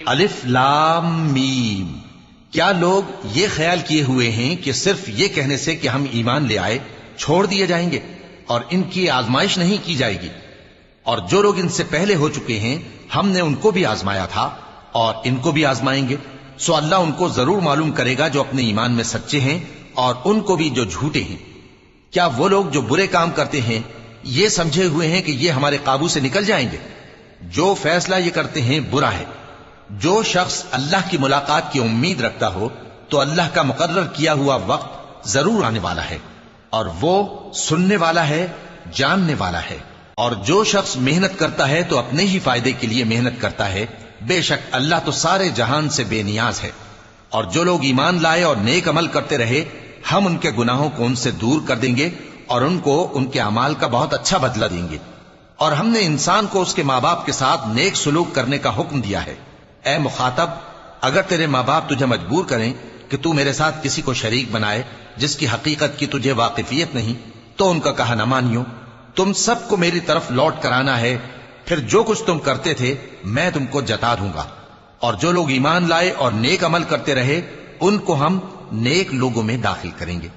الف لام میم۔ کیا لوگ یہ خیال کیے ہوئے ہیں کہ صرف یہ کہنے سے کہ ہم ایمان لے آئے چھوڑ دیے جائیں گے اور ان کی آزمائش نہیں کی جائے گی؟ اور جو لوگ ان سے پہلے ہو چکے ہیں ہم نے ان کو بھی آزمایا تھا اور ان کو بھی آزمائیں گے، سو اللہ ان کو ضرور معلوم کرے گا جو اپنے ایمان میں سچے ہیں اور ان کو بھی جو جھوٹے ہیں۔ کیا وہ لوگ جو برے کام کرتے ہیں یہ سمجھے ہوئے ہیں کہ یہ ہمارے قابو سے نکل جائیں گے؟ جو فیصلہ یہ کرتے ہیں برا ہے۔ جو شخص اللہ کی ملاقات کی امید رکھتا ہو تو اللہ کا مقرر کیا ہوا وقت ضرور آنے والا ہے، اور وہ سننے والا ہے، جاننے والا ہے۔ اور جو شخص محنت کرتا ہے تو اپنے ہی فائدے کے لیے محنت کرتا ہے، بے شک اللہ تو سارے جہان سے بے نیاز ہے۔ اور جو لوگ ایمان لائے اور نیک عمل کرتے رہے ہم ان کے گناہوں کو ان سے دور کر دیں گے اور ان کو ان کے اعمال کا بہت اچھا بدلہ دیں گے۔ اور ہم نے انسان کو اس کے ماں باپ کے ساتھ نیک سلوک کرنے کا حکم دیا ہے۔ اے مخاطب، اگر تیرے ماں باپ تجھے مجبور کریں کہ تو میرے ساتھ کسی کو شریک بنائے جس کی حقیقت کی تجھے واقفیت نہیں تو ان کا کہا نہ مانیو۔ تم سب کو میری طرف لوٹ کر آنا ہے، پھر جو کچھ تم کرتے تھے میں تم کو جتا دوں گا۔ اور جو لوگ ایمان لائے اور نیک عمل کرتے رہے ان کو ہم نیک لوگوں میں داخل کریں گے۔